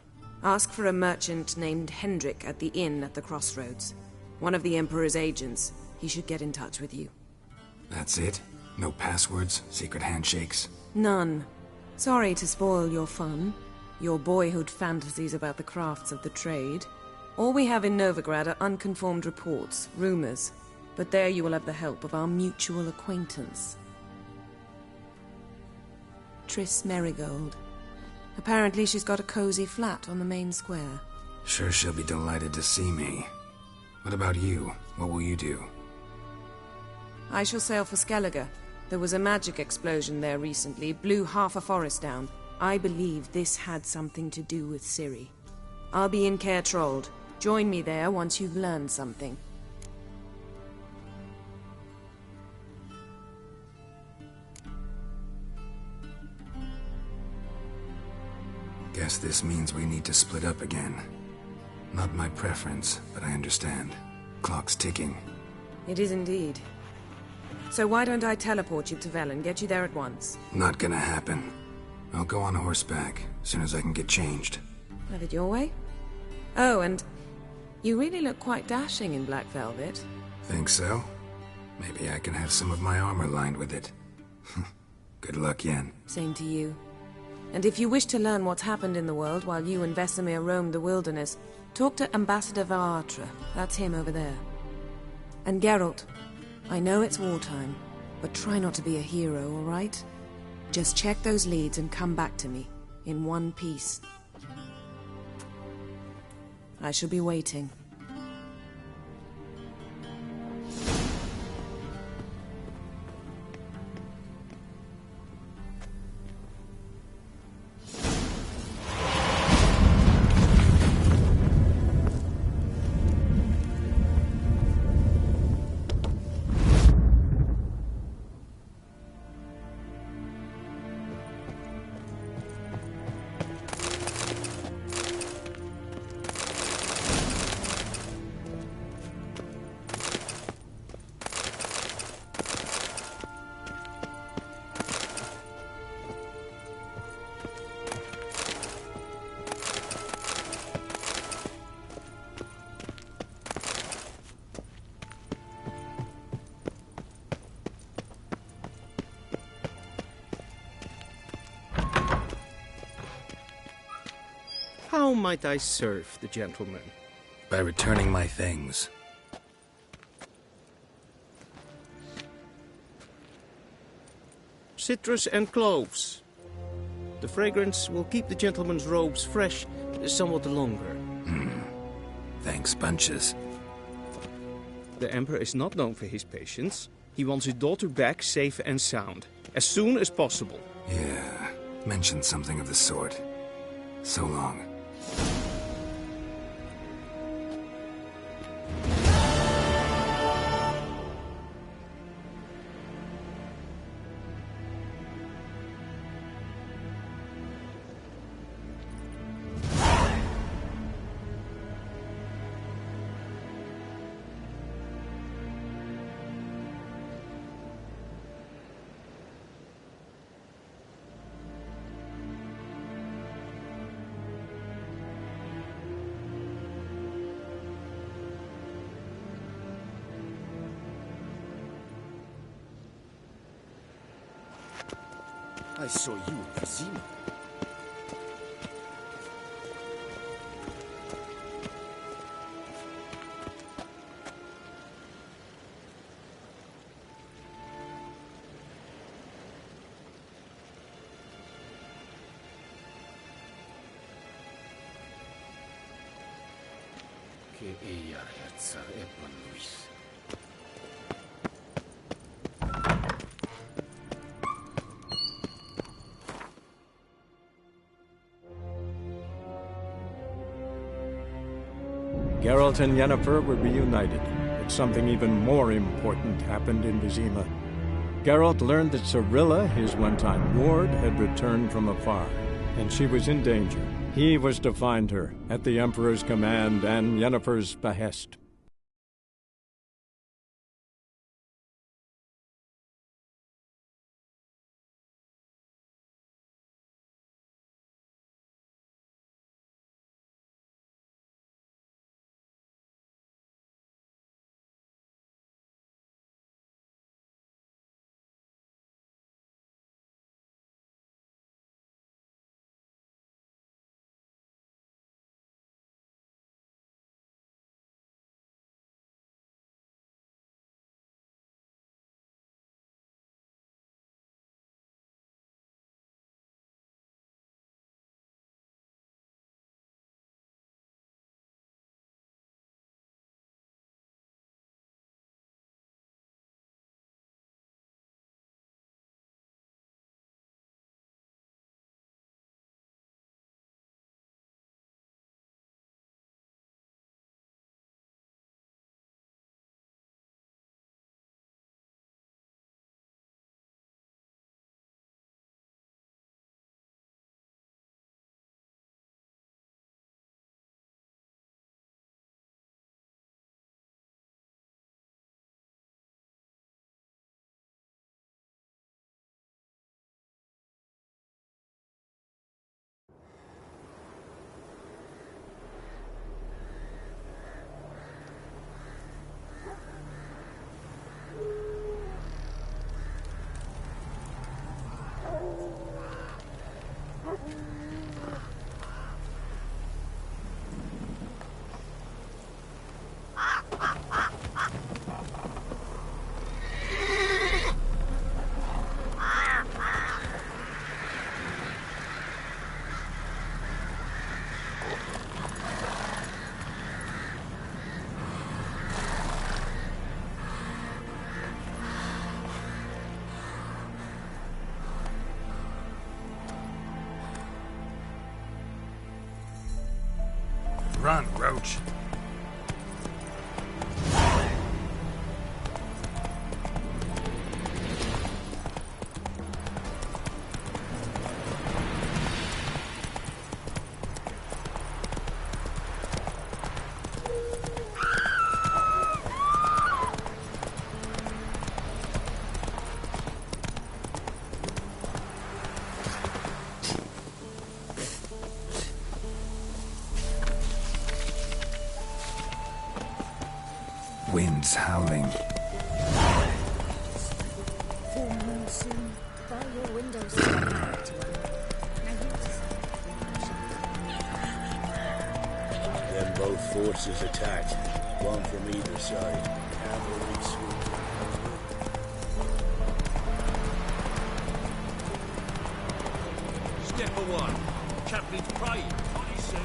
Ask for a merchant named Hendrik at the inn at the crossroads. One of the Emperor's agents. He should get in touch with you. That's it? No passwords? Secret handshakes? None. Sorry to spoil your fun. Your boyhood fantasies about the crafts of the trade. All we have in Novigrad are unconfirmed reports, rumors. But there you will have the help of our mutual acquaintance. Triss Merigold. Apparently she's got a cozy flat on the main square. Sure she'll be delighted to see me. What about you? What will you do? I shall sail for Skellige. There was a magic explosion there recently, blew half a forest down. I believe this had something to do with Ciri. I'll be in Caer Trold. Join me there once you've learned something. Guess this means we need to split up again. Not my preference, but I understand. Clock's ticking. It is indeed. So why don't I teleport you to Velen, get you there at once? Not gonna happen. I'll go on horseback, as soon as I can get changed. Have it your way? Oh, and you really look quite dashing in black velvet. Think so? Maybe I can have some of my armor lined with it. Good luck, Yen. Same to you. And if you wish to learn what's happened in the world while you and Vesemir roamed the wilderness, talk to Ambassador Varatra. That's him over there. And Geralt, I know it's wartime, but try not to be a hero, all right? Just check those leads and come back to me, in one piece. I shall be waiting. How might I serve the gentleman? By returning my things. Citrus and cloves. The fragrance will keep the gentleman's robes fresh somewhat longer. Thanks, bunches. The Emperor is not known for his patience. He wants his daughter back safe and sound, as soon as possible. Yeah, mentioned something of the sort. So long. I saw you in Vizima. Que ella Herzog Ebon Luis. Geralt and Yennefer were reunited, but something even more important happened in Vizima. Geralt learned that Cirilla, his one-time ward, had returned from afar, and she was in danger. He was to find her, at the Emperor's command and Yennefer's behest. Run, Roach. Wind's howling. Full moon soon. By your windows. Then both forces attacked, one from either side. Cavalry swooped in. Step for one. Chaplin's praying. What do you say?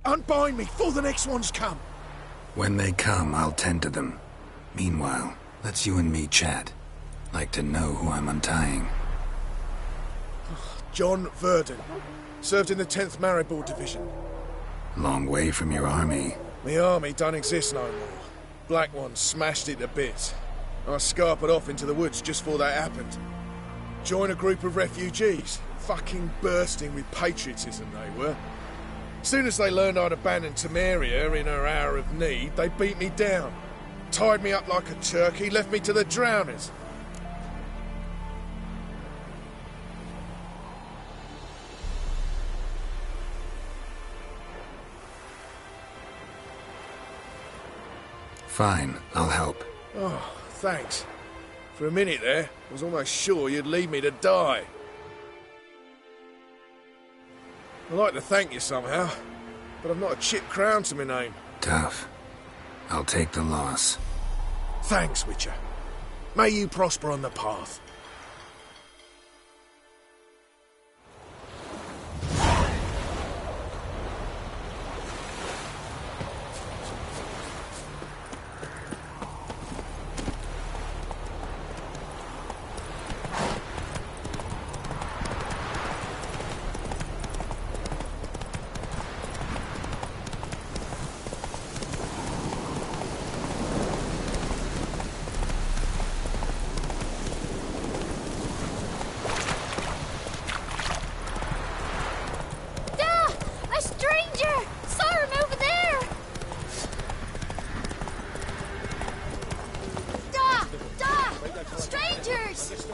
Unbind me before the next ones come. When they come, I'll tend to them. Meanwhile, let's you and me chat. Like to know who I'm untying. John Verdon. Served in the 10th Maribor Division. Long way from your army. My army don't exist no more. Black One smashed it to bits. I scarpered off into the woods just before that happened. Joined a group of refugees. Fucking bursting with patriotism they were. Soon as they learned I'd abandoned Temeria in her hour of need, they beat me down. Tied me up like a turkey, left me to the drowners. Fine, I'll help. Oh, thanks. For a minute there, I was almost sure you'd leave me to die. I'd like to thank you somehow, but I've not a chip crown to my name. Tough. I'll take the loss. Thanks, Witcher. May you prosper on the path. Strangers!